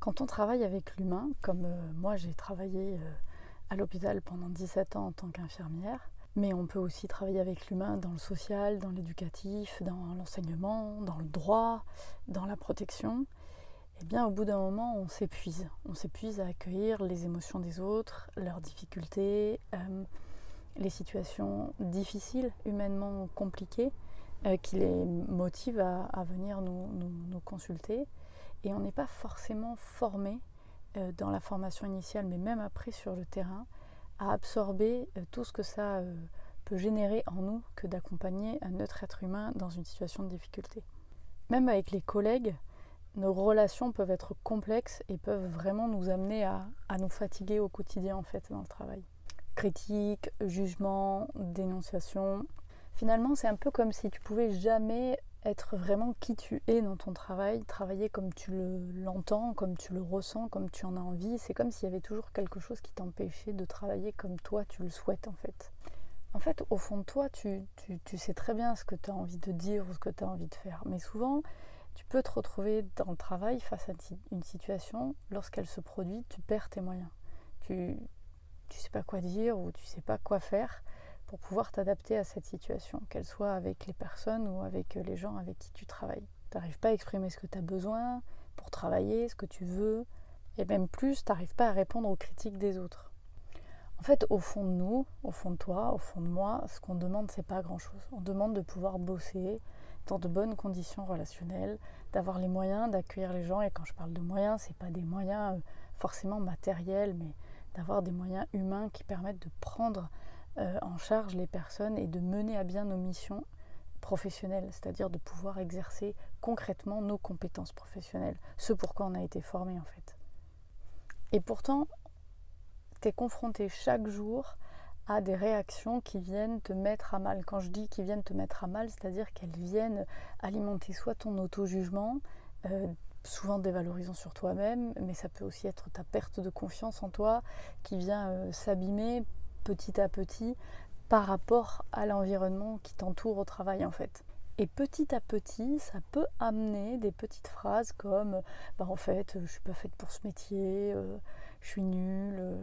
Quand on travaille avec l'humain, comme moi j'ai travaillé à l'hôpital pendant 17 ans en tant qu'infirmière, mais on peut aussi travailler avec l'humain dans le social, dans l'éducatif, dans l'enseignement, dans le droit, dans la protection, et bien au bout d'un moment on s'épuise. On s'épuise à accueillir les émotions des autres, leurs difficultés, les situations difficiles, humainement compliquées, qui les motivent à venir nous consulter. Et on n'est pas forcément formé dans la formation initiale, mais même après sur le terrain, à absorber tout ce que ça peut générer en nous que d'accompagner un autre être humain dans une situation de difficulté. Même avec les collègues, nos relations peuvent être complexes et peuvent vraiment nous amener à nous fatiguer au quotidien en fait dans le travail. Critique, jugement, dénonciation. Finalement, c'est un peu comme si tu pouvais jamais être vraiment qui tu es dans ton travail, travailler comme tu l'entends, comme tu le ressens, comme tu en as envie. C'est comme s'il y avait toujours quelque chose qui t'empêchait de travailler comme toi tu le souhaites en fait. En fait, au fond de toi, tu sais très bien ce que tu as envie de dire ou ce que tu as envie de faire. Mais souvent, tu peux te retrouver dans le travail face à une situation, lorsqu'elle se produit, tu perds tes moyens. Tu sais pas quoi dire ou tu sais pas quoi faire pour pouvoir t'adapter à cette situation, qu'elle soit avec les personnes ou avec les gens avec qui tu travailles. Tu n'arrives pas à exprimer ce que tu as besoin pour travailler, ce que tu veux, et même plus, tu n'arrives pas à répondre aux critiques des autres. En fait, au fond de nous, au fond de toi, au fond de moi, ce qu'on demande, c'est pas grand-chose. On demande de pouvoir bosser dans de bonnes conditions relationnelles, d'avoir les moyens d'accueillir les gens. Et quand je parle de moyens, c'est pas des moyens forcément matériels, mais d'avoir des moyens humains qui permettent de prendre en charge les personnes et de mener à bien nos missions professionnelles, c'est-à-dire de pouvoir exercer concrètement nos compétences professionnelles, ce pourquoi on a été formé en fait. Et pourtant, tu es confronté chaque jour à des réactions qui viennent te mettre à mal. Quand je dis qu'ils viennent te mettre à mal, c'est-à-dire qu'elles viennent alimenter soit ton auto-jugement, souvent dévalorisant sur toi-même, mais ça peut aussi être ta perte de confiance en toi qui vient s'abîmer petit à petit par rapport à l'environnement qui t'entoure au travail en fait. Et petit à petit, ça peut amener des petites phrases comme en fait, je suis pas faite pour ce métier, je suis nulle,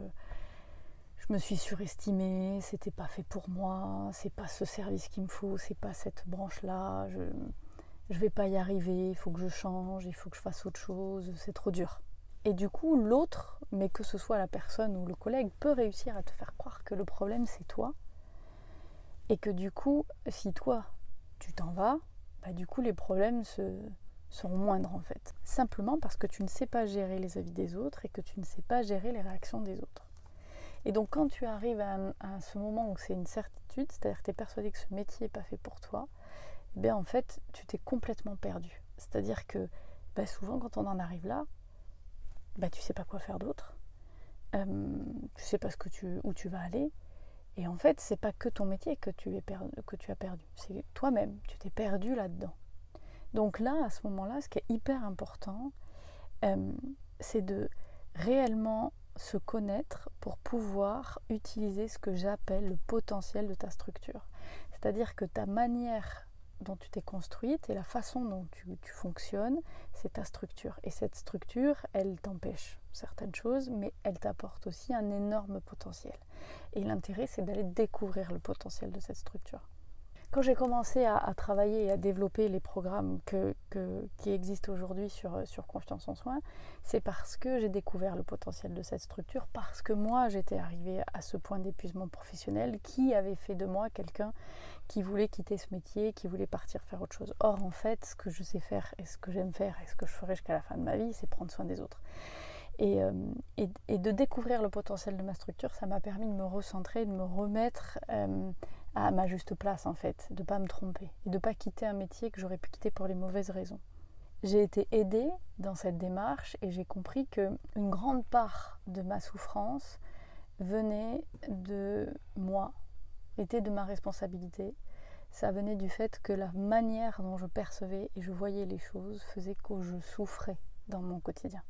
je me suis surestimée, c'était pas fait pour moi, c'est pas ce service qu'il me faut, c'est pas cette branche-là, je vais pas y arriver, il faut que je change, il faut que je fasse autre chose, c'est trop dur. Et du coup, l'autre, mais que ce soit la personne ou le collègue, peut réussir à te faire croire que le problème c'est toi. Et que du coup, si toi, tu t'en vas, du coup les problèmes seront moindres en fait. Simplement parce que tu ne sais pas gérer les avis des autres et que tu ne sais pas gérer les réactions des autres. Et donc quand tu arrives à ce moment où c'est une certitude, c'est-à-dire que tu es persuadé que ce métier n'est pas fait pour toi, en fait, tu t'es complètement perdu. C'est-à-dire que souvent quand on en arrive là, tu sais pas quoi faire d'autre, tu sais pas où tu vas aller, et en fait, c'est pas que ton métier que tu as perdu, c'est toi-même, tu t'es perdu là-dedans. Donc là, à ce moment-là, ce qui est hyper important, c'est de réellement se connaître pour pouvoir utiliser ce que j'appelle le potentiel de ta structure. C'est-à-dire que ta manière dont tu t'es construite et la façon dont tu fonctionnes, c'est ta structure. Et cette structure, elle t'empêche certaines choses, mais elle t'apporte aussi un énorme potentiel. Et l'intérêt, c'est d'aller découvrir le potentiel de cette structure. Quand j'ai commencé à travailler et à développer les programmes qui existent aujourd'hui sur Confiance en Soi, c'est parce que j'ai découvert le potentiel de cette structure, parce que moi j'étais arrivée à ce point d'épuisement professionnel qui avait fait de moi quelqu'un qui voulait quitter ce métier, qui voulait partir faire autre chose. Or en fait, ce que je sais faire et ce que j'aime faire et ce que je ferai jusqu'à la fin de ma vie, c'est prendre soin des autres. Et de découvrir le potentiel de ma structure, ça m'a permis de me recentrer, de me remettre à ma juste place en fait, de ne pas me tromper et de ne pas quitter un métier que j'aurais pu quitter pour les mauvaises raisons. J'ai été aidée dans cette démarche et j'ai compris qu'une grande part de ma souffrance venait de moi, était de ma responsabilité. Ça venait du fait que la manière dont je percevais et je voyais les choses faisait que je souffrais dans mon quotidien.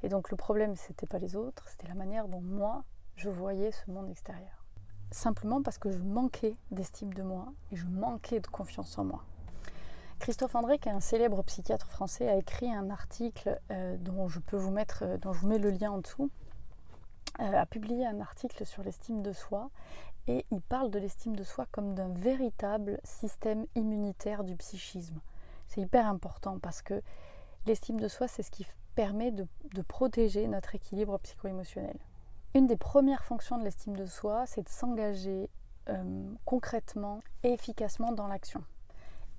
Et donc le problème, c'était pas les autres, c'était la manière dont moi, je voyais ce monde extérieur. Simplement parce que je manquais d'estime de moi et je manquais de confiance en moi. Christophe André, qui est un célèbre psychiatre français, a écrit un article dont je vous mets le lien en dessous, a publié un article sur l'estime de soi et il parle de l'estime de soi comme d'un véritable système immunitaire du psychisme. C'est hyper important parce que l'estime de soi, c'est ce qui permet de protéger notre équilibre psycho-émotionnel. Une des premières fonctions de l'estime de soi, c'est de s'engager concrètement et efficacement dans l'action.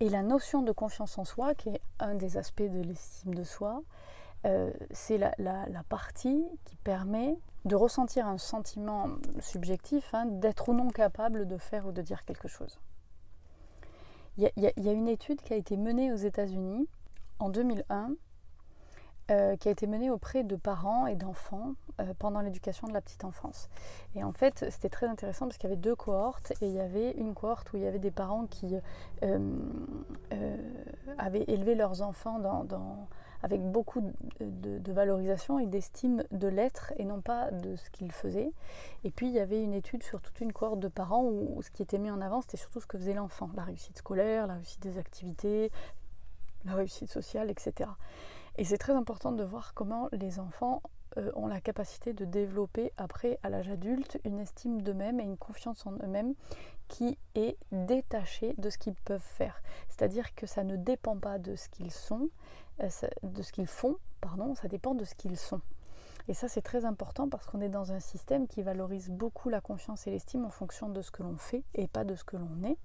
Et la notion de confiance en soi, qui est un des aspects de l'estime de soi, c'est la partie qui permet de ressentir un sentiment subjectif, d'être ou non capable de faire ou de dire quelque chose. Il y a une étude qui a été menée aux États-Unis en 2001, qui a été menée auprès de parents et d'enfants pendant l'éducation de la petite enfance. Et en fait, c'était très intéressant parce qu'il y avait 2 cohortes et il y avait une cohorte où il y avait des parents qui avaient élevé leurs enfants avec beaucoup de valorisation et d'estime de l'être et non pas de ce qu'ils faisaient. Et puis il y avait une étude sur toute une cohorte de parents où ce qui était mis en avant, c'était surtout ce que faisait l'enfant, la réussite scolaire, la réussite des activités, la réussite sociale, etc. Et c'est très important de voir comment les enfants ont la capacité de développer après, à l'âge adulte, une estime d'eux-mêmes et une confiance en eux-mêmes qui est détachée de ce qu'ils peuvent faire. C'est-à-dire que ça ne dépend pas de ce qu'ils sont, de ce qu'ils font, ça dépend de ce qu'ils sont. Et ça, c'est très important parce qu'on est dans un système qui valorise beaucoup la confiance et l'estime en fonction de ce que l'on fait et pas de ce que l'on est.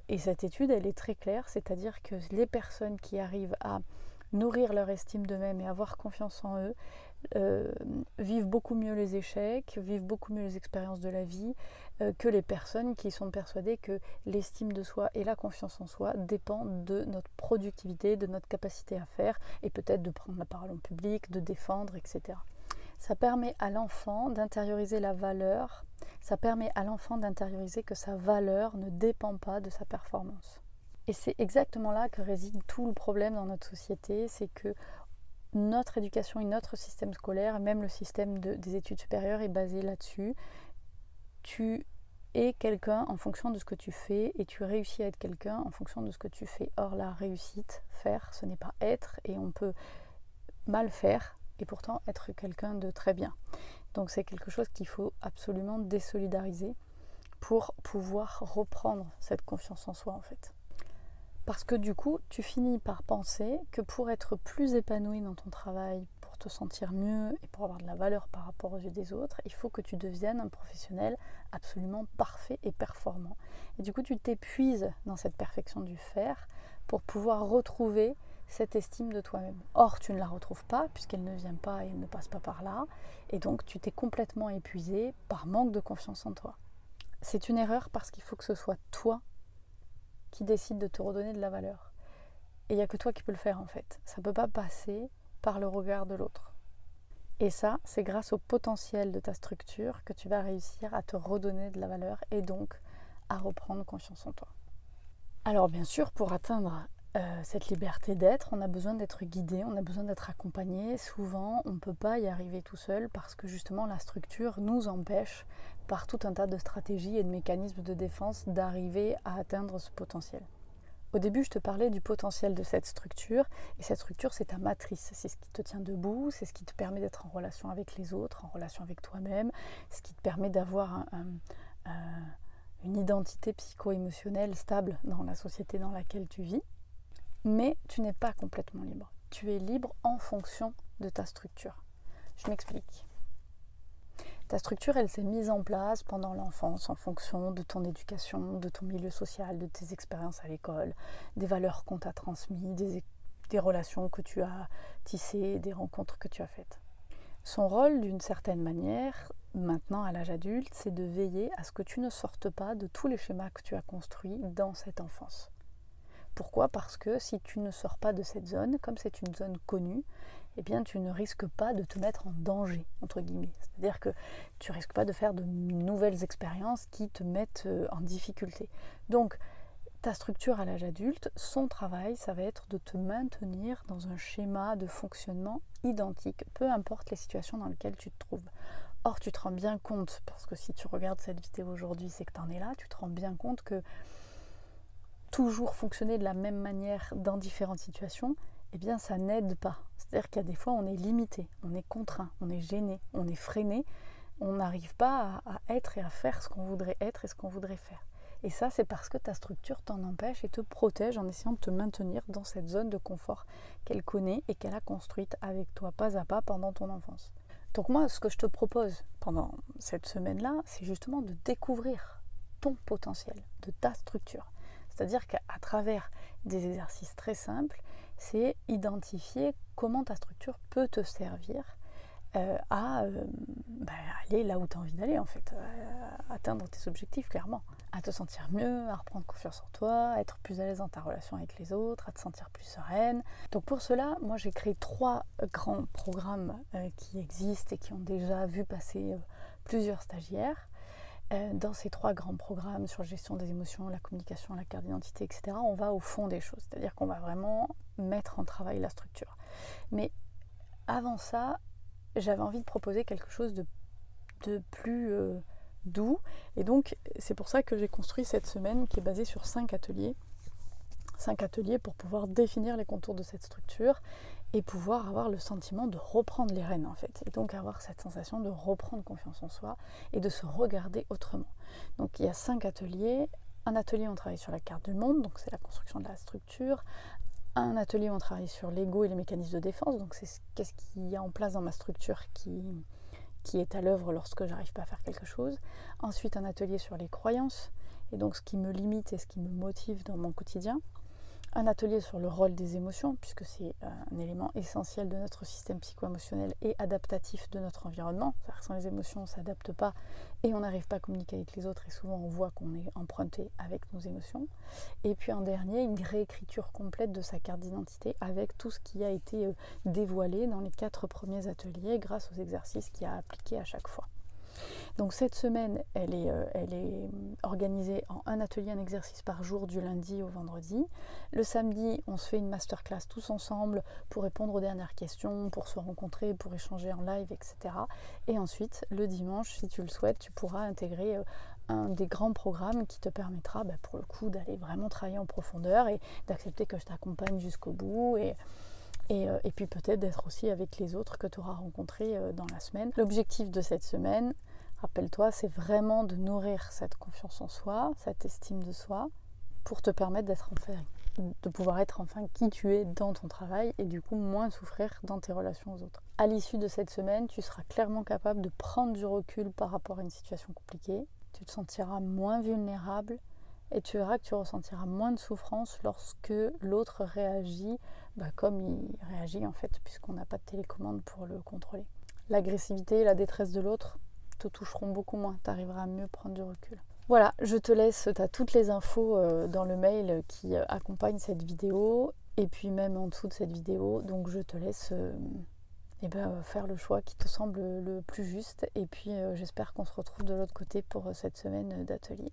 Et cette étude, elle est très claire, c'est-à-dire que les personnes qui arrivent à nourrir leur estime d'eux-mêmes et avoir confiance en eux, vivent beaucoup mieux les échecs, vivent beaucoup mieux les expériences de la vie que les personnes qui sont persuadées que l'estime de soi et la confiance en soi dépendent de notre productivité, de notre capacité à faire et peut-être de prendre la parole en public, de défendre, etc. Ça permet à l'enfant d'intérioriser la valeur, ça permet à l'enfant d'intérioriser que sa valeur ne dépend pas de sa performance. Et c'est exactement là que réside tout le problème dans notre société, c'est que notre éducation et notre système scolaire, même le système des études supérieures est basé là-dessus. Tu es quelqu'un en fonction de ce que tu fais et tu réussis à être quelqu'un en fonction de ce que tu fais. Or la réussite, faire, ce n'est pas être et on peut mal faire et pourtant être quelqu'un de très bien. Donc c'est quelque chose qu'il faut absolument désolidariser pour pouvoir reprendre cette confiance en soi en fait. Parce que du coup, tu finis par penser que pour être plus épanoui dans ton travail, pour te sentir mieux et pour avoir de la valeur par rapport aux yeux des autres, il faut que tu deviennes un professionnel absolument parfait et performant. Et du coup, tu t'épuises dans cette perfection du faire pour pouvoir retrouver cette estime de toi-même. Or, tu ne la retrouves pas puisqu'elle ne vient pas et elle ne passe pas par là. Et donc, tu t'es complètement épuisé par manque de confiance en toi. C'est une erreur parce qu'il faut que ce soit toi qui décide de te redonner de la valeur. Et il n'y a que toi qui peux le faire en fait. Ça ne peut pas passer par le regard de l'autre. Et ça, c'est grâce au potentiel de ta structure que tu vas réussir à te redonner de la valeur et donc à reprendre confiance en toi. Alors bien sûr, pour atteindre cette liberté d'être, on a besoin d'être guidé, on a besoin d'être accompagné. Souvent, on ne peut pas y arriver tout seul parce que justement la structure nous empêche par tout un tas de stratégies et de mécanismes de défense d'arriver à atteindre ce potentiel. Au début, je te parlais du potentiel de cette structure et cette structure, c'est ta matrice, c'est ce qui te tient debout, c'est ce qui te permet d'être en relation avec les autres, en relation avec toi-même, ce qui te permet d'avoir une identité psycho-émotionnelle stable dans la société dans laquelle tu vis. Mais tu n'es pas complètement libre. Tu es libre en fonction de ta structure. Je m'explique. Ta structure, elle s'est mise en place pendant l'enfance en fonction de ton éducation, de ton milieu social, de tes expériences à l'école, des valeurs qu'on t'a transmises, des relations que tu as tissées, des rencontres que tu as faites. Son rôle, d'une certaine manière, maintenant à l'âge adulte, c'est de veiller à ce que tu ne sortes pas de tous les schémas que tu as construits dans cette enfance. Pourquoi ? Parce que si tu ne sors pas de cette zone, comme c'est une zone connue, eh bien tu ne risques pas de te mettre en danger, entre guillemets. C'est-à-dire que tu ne risques pas de faire de nouvelles expériences qui te mettent en difficulté. Donc, ta structure à l'âge adulte, son travail, ça va être de te maintenir dans un schéma de fonctionnement identique, peu importe les situations dans lesquelles tu te trouves. Or, tu te rends bien compte, parce que si tu regardes cette vidéo aujourd'hui, c'est que tu en es là, tu te rends bien compte que toujours fonctionner de la même manière dans différentes situations, eh bien ça n'aide pas. C'est-à-dire qu'il y a des fois on est limité, on est contraint, on est gêné, on est freiné, on n'arrive pas à être et à faire ce qu'on voudrait être et ce qu'on voudrait faire. Et ça, c'est parce que ta structure t'en empêche et te protège en essayant de te maintenir dans cette zone de confort qu'elle connaît et qu'elle a construite avec toi pas à pas pendant ton enfance. Donc moi, ce que je te propose pendant cette semaine-là, c'est justement de découvrir ton potentiel, de ta structure. C'est-à-dire qu'à travers des exercices très simples, c'est identifier comment ta structure peut te servir à aller là où tu as envie d'aller en fait, atteindre tes objectifs clairement, à te sentir mieux, à reprendre confiance en toi, à être plus à l'aise dans ta relation avec les autres, à te sentir plus sereine. Donc pour cela, moi j'ai créé 3 grands programmes qui existent et qui ont déjà vu passer plusieurs stagiaires. Dans ces 3 grands programmes sur la gestion des émotions, la communication, la carte d'identité, etc., on va au fond des choses, c'est-à-dire qu'on va vraiment mettre en travail la structure. Mais avant ça, j'avais envie de proposer quelque chose de plus doux. Et donc, c'est pour ça que j'ai construit cette semaine qui est basée sur 5 ateliers. 5 ateliers pour pouvoir définir les contours de cette structure et pouvoir avoir le sentiment de reprendre les rênes en fait. Et donc avoir cette sensation de reprendre confiance en soi et de se regarder autrement. Donc il y a 5 ateliers. Un atelier où on travaille sur la carte du monde, donc c'est la construction de la structure. Un atelier où on travaille sur l'ego et les mécanismes de défense, donc c'est qu'est-ce qu'il y a en place dans ma structure qui est à l'œuvre lorsque j'arrive pas à faire quelque chose. Ensuite un atelier sur les croyances, et donc ce qui me limite et ce qui me motive dans mon quotidien. Un atelier sur le rôle des émotions, puisque c'est un élément essentiel de notre système psycho-émotionnel et adaptatif de notre environnement. C'est-à-dire que sans les émotions, on ne s'adapte pas et on n'arrive pas à communiquer avec les autres et souvent on voit qu'on est emprunté avec nos émotions. Et puis en dernier, une réécriture complète de sa carte d'identité avec tout ce qui a été dévoilé dans les 4 premiers ateliers grâce aux exercices qu'il y a appliqués à chaque fois. Donc cette semaine, elle est organisée en un atelier, un exercice par jour du lundi au vendredi. Le samedi, on se fait une masterclass tous ensemble pour répondre aux dernières questions, pour se rencontrer, pour échanger en live, etc. Et ensuite, le dimanche, si tu le souhaites, tu pourras intégrer un des grands programmes qui te permettra pour le coup d'aller vraiment travailler en profondeur et d'accepter que je t'accompagne jusqu'au bout et puis peut-être d'être aussi avec les autres que tu auras rencontrés dans la semaine. L'objectif de cette semaine, rappelle-toi, c'est vraiment de nourrir cette confiance en soi, cette estime de soi, pour te permettre de pouvoir être enfin qui tu es dans ton travail et du coup moins souffrir dans tes relations aux autres. À l'issue de cette semaine, tu seras clairement capable de prendre du recul par rapport à une situation compliquée, tu te sentiras moins vulnérable et tu verras que tu ressentiras moins de souffrance lorsque l'autre réagit comme il réagit en fait, puisqu'on n'a pas de télécommande pour le contrôler. L'agressivité et la détresse de l'autre te toucheront beaucoup moins, tu arriveras à mieux prendre du recul. Voilà, je te laisse, tu as toutes les infos dans le mail qui accompagne cette vidéo et puis même en dessous de cette vidéo, donc je te laisse faire le choix qui te semble le plus juste et puis j'espère qu'on se retrouve de l'autre côté pour cette semaine d'atelier.